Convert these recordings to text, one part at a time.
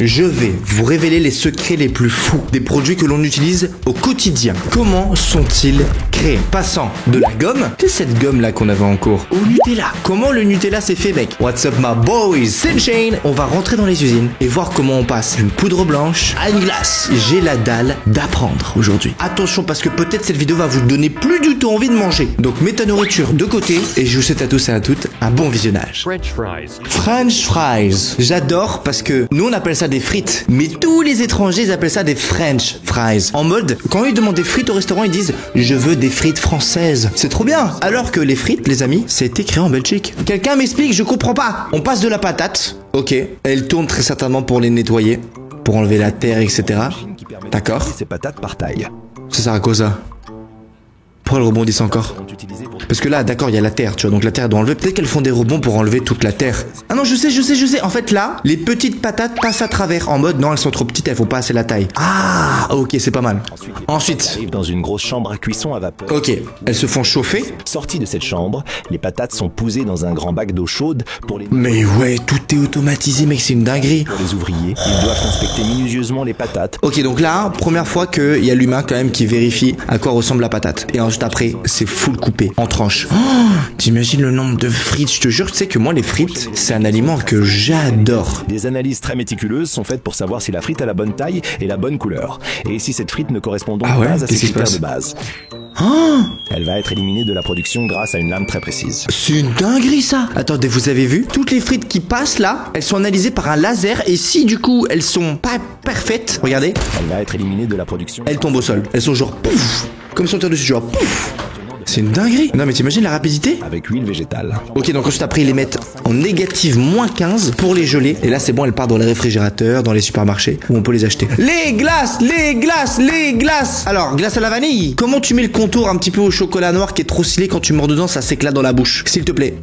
je vais vous révéler les secrets les plus fous des produits que l'on utilise au quotidien. Comment sont-ils créés? Passant de la gomme, c'est cette gomme là qu'on avait en cours, au Nutella. Comment le Nutella s'est fait, mec? What's up my boys? C'est Shane. On va rentrer dans les usines et voir comment on passe d'une poudre blanche à une glace. J'ai la dalle d'apprendre aujourd'hui. Attention parce que peut-être cette vidéo va vous donner plus du tout envie de manger. Donc mets ta nourriture de côté et je vous souhaite à tous et à toutes un bon visionnage. French fries. French fries. J'adore parce que nous on appelle ça des frites, mais tous les étrangers ils appellent ça des French fries. En mode, quand ils demandent des frites au restaurant, ils disent je veux des frites françaises. C'est trop bien. Alors que les frites, les amis, c'était créé en Belgique. Quelqu'un m'explique, je comprends pas. On passe de la patate. Ok. Elle tourne très certainement pour les nettoyer, pour enlever la terre, etc. D'accord. Ces patates par taille. Ça sert à quoi ça? Pourquoi elles rebondissent encore? Parce que là, d'accord, il y a la terre, tu vois, donc la terre doit enlever. Peut-être qu'elles font des rebonds pour enlever toute la terre. Ah non, je sais. En fait, là, les petites patates passent à travers. En mode, non, elles sont trop petites, elles font pas assez la taille. Ah, ok, c'est pas mal. Ensuite. Arrive dans une grosse chambre à cuisson à vapeur. Ok, elles se font chauffer. Sorties de cette chambre, les patates sont posées dans un grand bac d'eau chaude pour les... Mais ouais, tout est automatisé, mec, c'est une dinguerie. Pour les ouvriers, ils doivent inspecter minutieusement les patates. Ok, donc là, première fois qu'il y a l'humain quand même qui vérifie à quoi ressemble la patate. Et ensuite après, c'est full coupé, en tranches. Oh, t'imagines le nombre de frites? Je te jure, tu sais que moi, les frites, c'est un aliment que j'adore. Des analyses très méticuleuses sont faites pour savoir si la frite a la bonne taille et la bonne couleur. Et si cette frite ne correspond donc pas à ses critères de base. Oh, Elle va être éliminée de la production grâce à une lame très précise. c'est une dinguerie ça. Attendez, vous avez vu? Toutes les frites qui passent là, elles sont analysées par un laser. Et si du coup, elles sont pas parfaites, regardez, Elle va être éliminée de la production. elles tombent au sol. Elles sont genre pouf, comme si on tire dessus, genre pouf. C'est une dinguerie. Non mais t'imagines la rapidité? Avec huile végétale. Ok, donc ensuite après ils les mettent en négative -15 pour les geler. Et là c'est bon, elles partent dans les réfrigérateurs, dans les supermarchés où on peut les acheter. Les glaces, les glaces, les glaces. Alors, glace à la vanille. Comment tu mets le contour un petit peu au chocolat noir qui est trop stylé, quand tu mords dedans, ça s'éclate dans la bouche. S'il te plaît.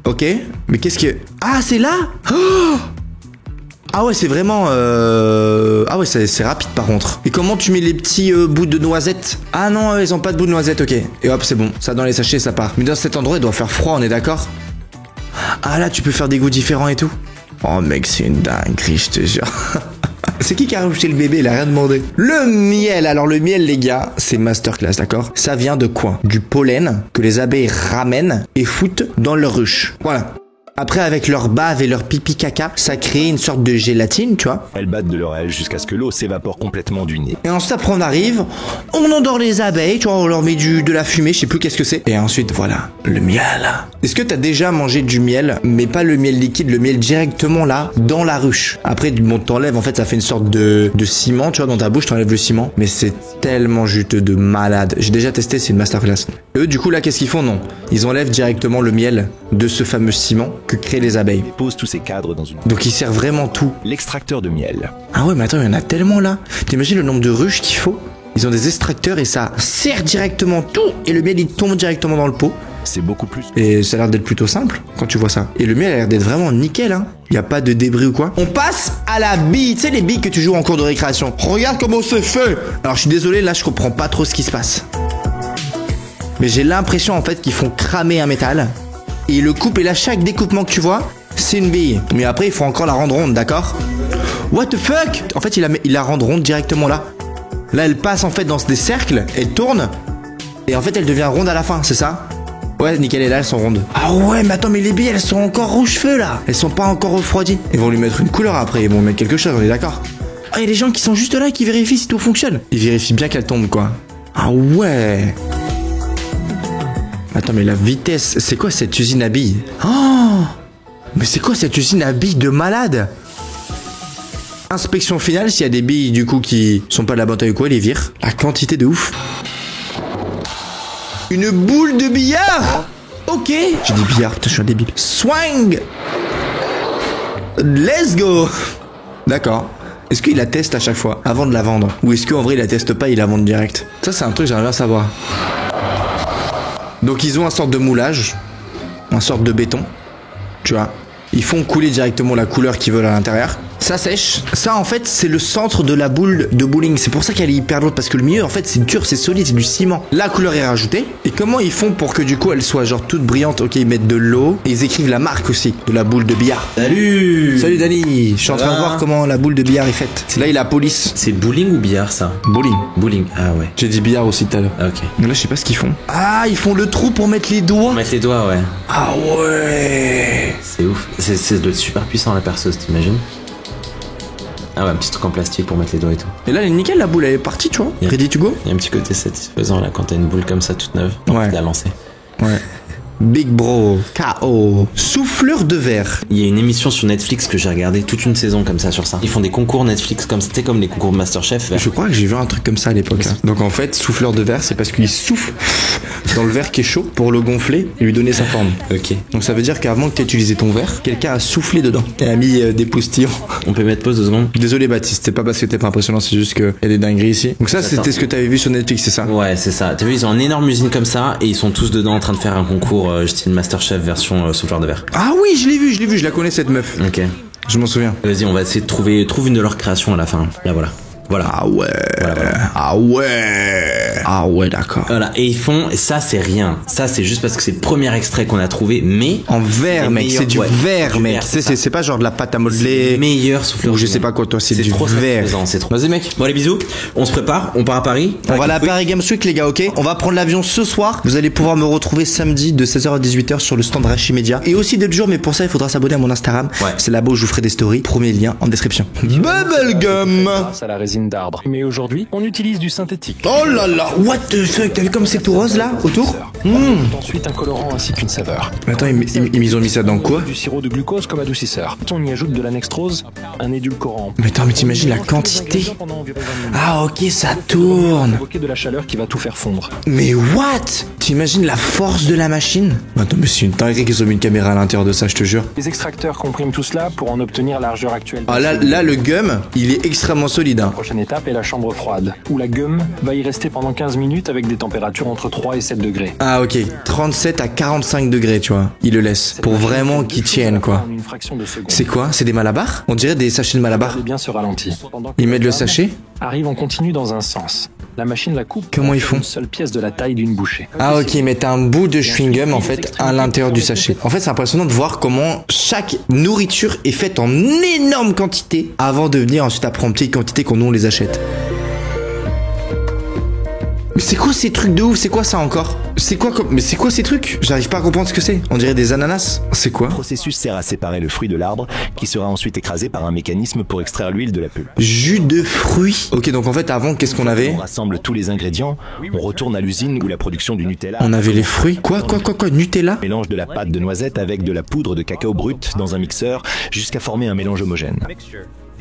Ok, mais qu'est-ce que... Ah, c'est là? Oh, ah ouais, c'est vraiment... Ah ouais, c'est rapide par contre. Et comment tu mets les petits bouts de noisettes? Ah non, ils ont pas de bouts de noisettes, ok. Et hop, c'est bon. Ça dans les sachets, ça part. Mais dans cet endroit, il doit faire froid, on est d'accord? Ah là, tu peux faire des goûts différents et tout. Oh mec, c'est une dinguerie, je te jure. C'est qui a rajouté le bébé? Il a rien demandé. Le miel. Alors le miel, les gars, c'est masterclass, d'accord? Ça vient de quoi? Du pollen que les abeilles ramènent et foutent dans leur ruche. Voilà. Après, avec leur bave et leur pipi caca, ça crée une sorte de gélatine, tu vois. Elles battent de leur aile jusqu'à ce que l'eau s'évapore complètement du nez. Et ensuite, après, on arrive, on endort les abeilles, tu vois, on leur met de la fumée, je sais plus qu'est-ce que c'est. Et ensuite, voilà, le miel. Est-ce que t'as déjà mangé du miel, mais pas le miel liquide, le miel directement là, dans la ruche? Après, bon, t'enlèves, en fait, ça fait une sorte de ciment, tu vois, dans ta bouche, t'enlèves le ciment. Mais c'est tellement juteux de malade. J'ai déjà testé, c'est une masterclass. Eux, du coup, là, qu'est-ce qu'ils font? Non. Ils enlèvent directement le miel de ce fameux ciment que créent les abeilles. Ils posent tous ces cadres dans une... Donc, ils servent vraiment tout. L'extracteur de miel. Ah ouais, mais attends, il y en a tellement là. T'imagines le nombre de ruches qu'il faut? Ils ont des extracteurs et ça serre directement tout. Et le miel, il tombe directement dans le pot. C'est beaucoup plus... Et ça a l'air d'être plutôt simple quand tu vois ça. Et le miel a l'air d'être vraiment nickel, hein. Y a pas de débris ou quoi. On passe à la bille. Tu sais, les billes que tu joues en cours de récréation. Regarde comment c'est fait. Alors, je suis désolé, là, je comprends pas trop ce qui se passe. Mais j'ai l'impression, en fait, qu'ils font cramer un métal. Et ils le coupent, et là, chaque découpement que tu vois, c'est une bille. Mais après, il faut encore la rendre ronde, d'accord? What the fuck? En fait, il la rend ronde directement là. Là, elle passe, en fait, dans des cercles, elle tourne. Et en fait, elle devient ronde à la fin, c'est ça? Ouais, nickel, et là, elles sont rondes. Ah ouais, mais attends, mais les billes, elles sont encore rouge-feu, là. Elles sont pas encore refroidies. Ils vont lui mettre une couleur après, ils vont mettre quelque chose, on est d'accord? Ah, il y a des gens qui sont juste là et qui vérifient si tout fonctionne. Ils vérifient bien qu'elle tombe, quoi. Ah ouais. Attends, mais la vitesse, c'est quoi cette usine à billes? Oh, mais c'est quoi cette usine à billes de malade? Inspection finale, s'il y a des billes du coup qui sont pas de la bonne taille ou quoi, ils les virent. La quantité de ouf. Une boule de billard. Ok. J'ai dit billard, putain, je suis un débile. Swing. Let's go. D'accord. Est-ce qu'il la teste à chaque fois avant de la vendre? Ou est-ce qu'en vrai il la teste pas, il la vend direct? Ça, c'est un truc que j'aimerais bien savoir. Donc ils ont un sorte de moulage, un sorte de béton, tu vois. Ils font couler directement la couleur qu'ils veulent à l'intérieur. Ça sèche. Ça en fait c'est le centre de la boule de bowling. C'est pour ça qu'elle est hyper lourde parce que le milieu en fait c'est dur, c'est solide, c'est du ciment. La couleur est rajoutée. Et comment ils font pour que du coup elle soit genre toute brillante? Ok, ils mettent de l'eau et ils écrivent la marque aussi de la boule de billard. Salut. Salut Dani. Je suis en train de voir comment la boule de billard est faite. C'est là il y a la police. C'est bowling ou billard ça? Bowling. Bowling, ah ouais. J'ai dit billard aussi tout à l'heure. Ok. Donc là je sais pas ce qu'ils font. Ah ils font le trou pour mettre les doigts. Mettre les doigts, ouais. Ah ouais. C'est ouf. Ça doit être super puissant la perceuse, t'imagines? Ah ouais, un petit truc en plastique pour mettre les doigts et tout. Et là elle est nickel, la boule elle est partie tu vois. Ready to go. Il y a un petit côté satisfaisant là quand t'as une boule comme ça toute neuve. Ouais. Tu l'as lancée. Ouais. Big Bro, KO. Souffleur de verre. Il y a une émission sur Netflix que j'ai regardé toute une saison comme ça sur ça. Ils font des concours Netflix comme c'était comme les concours Masterchef. Je crois que j'ai vu un truc comme ça à l'époque. Hein. Donc en fait, souffleur de verre, c'est parce qu'il souffle dans le verre qui est chaud pour le gonfler et lui donner sa forme. Ok. Donc ça veut dire qu'avant que tu aies utilisé ton verre, quelqu'un a soufflé dedans et a mis des poustillons. On peut mettre pause 2 secondes. Désolé Baptiste, c'est pas parce que t'es pas impressionnant, c'est juste qu'il y a des dingueries ici. Donc ça c'était ce que t'avais vu sur Netflix, c'est ça? Ouais, c'est ça. T'as vu, ils ont une énorme usine comme ça et ils sont tous dedans en train de faire un concours style Masterchef version souffleur de verre. Ah oui, je l'ai vu, je la connais cette meuf. Ok. Je m'en souviens. Vas-y, on va essayer de trouver une de leurs créations à la fin. Là, voilà. Voilà. Ah ouais. Voilà. Ah ouais. Ah ouais, d'accord. Voilà. Et ils font, et ça c'est rien. Ça c'est juste parce que c'est le premier extrait qu'on a trouvé, mais. En verre, mec. C'est du verre, mec. C'est pas genre de la pâte à modeler. Meilleur souffleur. Ou je sais pas quoi, toi, c'est du verre. C'est trop. Vas-y, mec. Bon, allez, bisous. On se prépare. On part à Paris. On va à la Paris Games Week, les gars, ok? On va prendre l'avion ce soir. Vous allez pouvoir me retrouver samedi de 16h à 18h sur le stand Rachimedia. Et aussi d'autres jours, mais pour ça, il faudra s'abonner à mon Instagram. Ouais. C'est là-bas où je vous ferai des stories. Premier lien en description. Bubblegum! Grâce à la résine d'arbre. Mais aujourd'hui, on utilise du synthétique. Oh là là! What the fuck? T'as vu comme c'est tout rose là, autour? Ensuite, un colorant ainsi qu'une saveur. Mais attends, ils ont mis ça dans quoi? Du sirop de glucose comme adoucisseur. On y ajoute de la nextrose, un édulcorant. Mais attends, mais t'imagines la quantité? Ah ok, ça tourne. Provoquer de la chaleur qui va tout faire fondre. Mais what? T'imagines la force de la machine? Attends, mais c'est une dinguerie qu'ils ont mis une caméra à l'intérieur de ça, je te jure. Les extracteurs compriment tout cela pour en obtenir la largeur actuelle. Ah là, le gum, il est extrêmement solide. Hein. La prochaine étape est la chambre froide, où la gum va y rester pendant 15 minutes avec des températures entre 3 et 7 degrés. Ah ok, 37 à 45 degrés, tu vois. Il le laisse. Pour vraiment qu'il tienne, quoi. En une fraction de seconde. C'est quoi? C'est des malabars? On dirait des sachets de malabars. Regardez bien ce ralenti. Ils mettent le sachet? Arrive en continu dans un sens. La machine la coupe. Comment ils font? Une seule pièce de la taille d'une bouchée. Ah ok, ils mettent un bout de chewing-gum en fait à l'intérieur du sachet. En fait c'est impressionnant de voir comment chaque nourriture est faite en énorme quantité avant de venir ensuite après en petite quantité quand nous on les achète. Mais c'est quoi ces trucs de ouf? C'est quoi ça encore? Mais c'est quoi ces trucs? J'arrive pas à comprendre ce que c'est. On dirait des ananas. C'est quoi? Le processus sert à séparer le fruit de l'arbre qui sera ensuite écrasé par un mécanisme pour extraire l'huile de la pulpe. Jus de fruits. Ok, donc en fait avant qu'est-ce qu'on avait? On rassemble tous les ingrédients, on retourne à l'usine où la production du Nutella. On avait les fruits. Quoi? Nutella? On mélange de la pâte de noisette avec de la poudre de cacao brut dans un mixeur jusqu'à former un mélange homogène.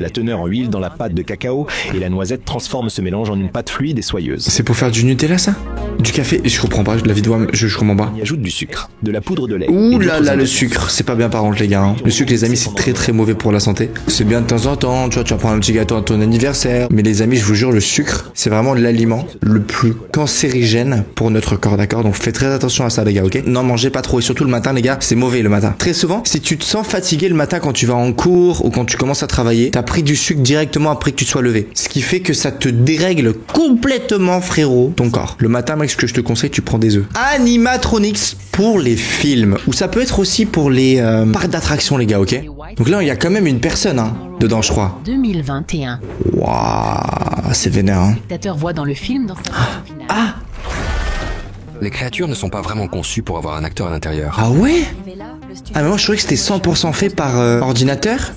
La teneur en huile dans la pâte de cacao et la noisette transforme ce mélange en une pâte fluide et soyeuse. C'est pour faire du Nutella ça? Du café? Je comprends pas, la vidéo, je comprends pas. On y ajoute du sucre, de la poudre de lait. Ouh là là, le sucre, c'est pas bien par contre les gars. Hein. Le sucre les amis c'est très très mauvais pour la santé. C'est bien de temps en temps, tu vois, tu vas prendre un petit gâteau à ton anniversaire. Mais les amis, je vous jure, le sucre, c'est vraiment l'aliment le plus cancérigène pour notre corps, d'accord? Donc faites très attention à ça les gars, ok? N'en mangez pas trop et surtout le matin les gars, c'est mauvais le matin. Très souvent, si tu te sens fatigué le matin quand tu vas en cours ou quand tu commences à travailler, t'as pris du sucre directement après que tu te sois levé. Ce qui fait que ça te dérègle complètement frérot ton corps. Le matin mec, ce que je te conseille, tu prends des œufs. Animatronics pour les films ou ça peut être aussi pour les parcs d'attractions les gars, ok? Donc là il y a quand même une personne hein, dedans je crois. 2021. Waouh, c'est vénère hein. Le spectateur voit dans le film dans sa version finale. Ah. Les créatures ne sont pas vraiment conçues pour avoir un acteur à l'intérieur. Ah ouais? Ah mais moi je trouvais que c'était 100% fait par ordinateur.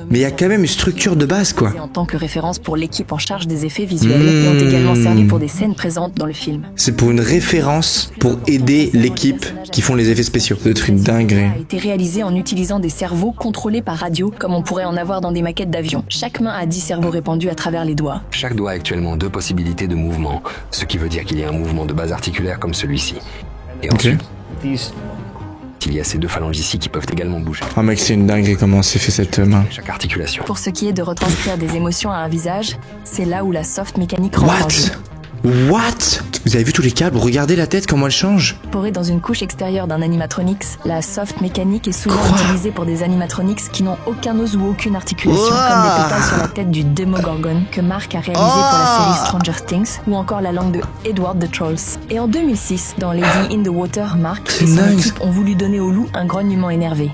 Mais il y a quand même une structure de base quoi. En tant que référence pour l'équipe en charge des effets visuels et ont également servi pour des scènes présentes dans le film. C'est pour une référence pour aider l'équipe qui font les effets spéciaux. C'est être une dinguerie. A été réalisé en utilisant des cerveaux contrôlés par radio comme on pourrait en avoir dans des maquettes d'avions. Chaque main a 10 cerveaux répandus à travers les doigts. Chaque doigt a actuellement 2 possibilités de mouvement, ce qui veut dire qu'il y a un mouvement de base articulaire comme celui-ci. Et ensuite, il y a ces 2 phalanges ici qui peuvent également bouger. Ah mec, c'est une dinguerie comment c'est fait cette main. Chaque articulation. Pour ce qui est de retranscrire des émotions à un visage, c'est là où la soft mécanique rentre en jeu. What? Vous avez vu tous les câbles? Regardez la tête, comment elle change. Incorporée dans une couche extérieure d'un animatronics, la soft mécanique est souvent utilisée pour des animatronics qui n'ont aucun os ou aucune articulation, comme les pétales sur la tête du Demogorgon que Mark a réalisé pour la série Stranger Things, ou encore la langue de Edward the Trolls. Et en 2006, dans Lady in the Water, Mark et son équipe ont voulu donner au loup un grognement énervé.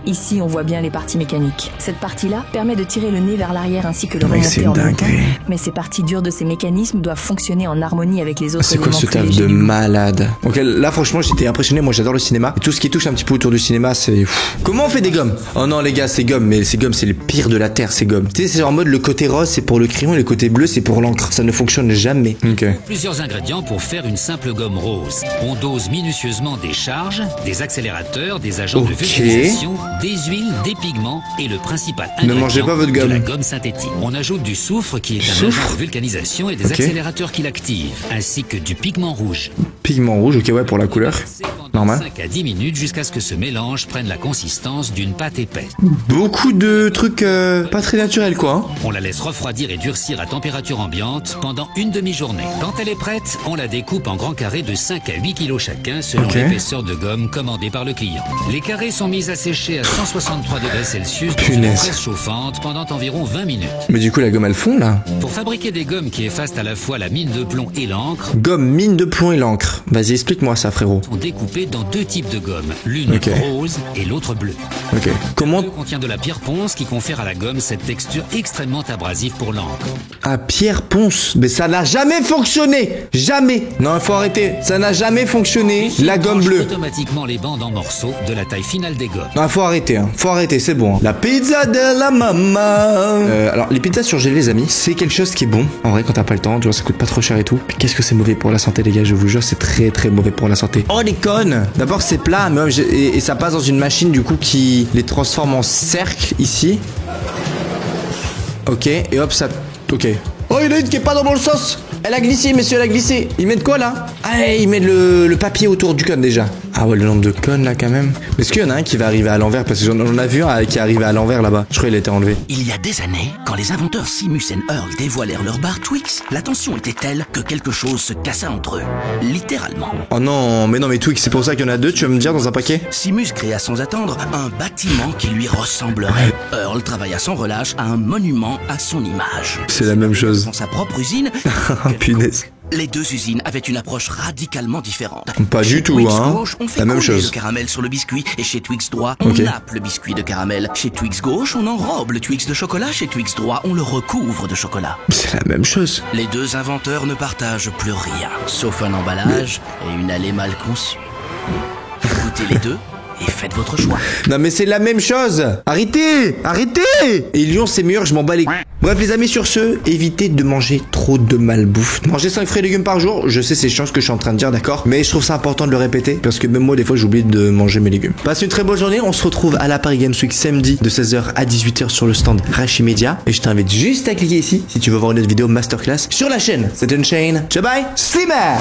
Ici, on voit bien les parties mécaniques. Cette partie-là permet de tirer le nez vers l'arrière ainsi que le remonter en même temps. Mais ces parties dures de ces mécanismes doivent fonctionner en harmonie avec les autres éléments. C'est quoi ce taf de malade? Ok, là franchement j'étais impressionné, moi j'adore le cinéma. Et tout ce qui touche un petit peu autour du cinéma, c'est... Comment on fait des gommes? Oh non les gars, ces gommes, mais ces gommes c'est le pire de la terre, ces gommes. Tu sais, c'est en mode le côté rose c'est pour le crayon et le côté bleu c'est pour l'encre. Ça ne fonctionne jamais. Ok. Plusieurs ingrédients pour faire une simple gomme rose. On dose minutieusement des charges, des accélérateurs, des agents de vulcanisation, des huiles, des pigments et le principal ingrédient ne mangez pas votre gomme. de la gomme synthétique. On ajoute du soufre qui est un agent de vulcanisation et des accélérateurs qui l'activent, ainsi que du pigment rouge. Pigment rouge, ok ouais pour la couleur. Normal. 5 à 10 minutes jusqu'à ce que ce mélange prenne la consistance d'une pâte épaisse. Beaucoup de trucs pas très naturels quoi. Hein. On la laisse refroidir et durcir à température ambiante pendant une demi-journée. Quand elle est prête, on la découpe en grands carrés de 5 à 8 kg chacun selon l'épaisseur de gomme commandée par le client. Les carrés sont mis à sécher à 163 degrés Celsius dans une presse chauffante pendant environ 20 minutes. Mais du coup la gomme elle fond là. Pour fabriquer des gommes qui effacent à la fois la mine de plomb et l'encre. Gomme, mine de plomb et l'encre. Vas-y explique-moi ça frérot. Sont découpés dans deux types de gommes, l'une rose et l'autre bleue. Ok. Comment? Contient de la pierre ponce qui confère à la gomme cette texture extrêmement abrasive pour l'encre. Ah pierre ponce, mais ça n'a jamais fonctionné, jamais. Non il faut arrêter, ça n'a jamais fonctionné. La gomme bleue. Automatiquement les bandes en morceaux de la taille finale des gommes. Non faut arrêter, hein. Faut arrêter, c'est bon. Hein. La pizza de la maman. Alors les pizzas surgelées les amis, c'est quelque chose qui est bon. En vrai quand t'as pas le temps, tu vois ça coûte pas trop cher et tout. Mais qu'est-ce que c'est mauvais pour la santé les gars, je vous jure c'est très très mauvais pour la santé. Oh les connes. D'abord c'est plat, mais et ça passe dans une machine du coup qui les transforme en cercle ici. Ok, et hop ça... Ok. Oh il y en a une qui est pas dans le sens. Elle a glissé messieurs, elle a glissé. Ils mettent quoi là? Ah ils mettent le papier autour du cône déjà. Ah ouais le nombre de cônes là quand même. Mais est-ce qu'il y en a un qui va arriver à l'envers? Parce que j'en ai vu un qui est arrivé à l'envers là-bas. Je crois qu'il a été enlevé. Il y a des années, quand les inventeurs Simus et Earl dévoilèrent leur barre Twix, la tension était telle que quelque chose se cassa entre eux. Littéralement. Oh non mais Twix c'est pour ça qu'il y en a deux, tu vas me dire dans un paquet? Simus créa sans attendre un bâtiment qui lui ressemblerait. Earl travailla sans relâche à un monument à son image. C'est la même chose. Dans sa propre usine. Punaise. Les deux usines avaient une approche radicalement différente. Pas du tout, Twix hein. Gauche, on fait la même chose. Le caramel sur le biscuit et chez Twix droit, on nappe le biscuit de caramel. Chez Twix gauche, on enrobe le Twix de chocolat. Chez Twix droit, on le recouvre de chocolat. C'est la même chose. Les deux inventeurs ne partagent plus rien, sauf un emballage et une allée mal conçue. Écoutez les deux et faites votre choix. Non mais c'est la même chose. Arrêtez. Et Lyon c'est meilleur, je m'en bats les... Bref les amis sur ce, évitez de manger trop de malbouffe. Manger 5 fruits et légumes par jour, je sais c'est chiant ce que je suis en train de dire d'accord, mais je trouve ça important de le répéter parce que même moi des fois j'oublie de manger mes légumes. Passez une très bonne journée, on se retrouve à la Paris Games Week samedi de 16h à 18h sur le stand Rachi Media et je t'invite juste à cliquer ici si tu veux voir une autre vidéo masterclass sur la chaîne. C'est une chaîne. Ciao bye, Slimmer.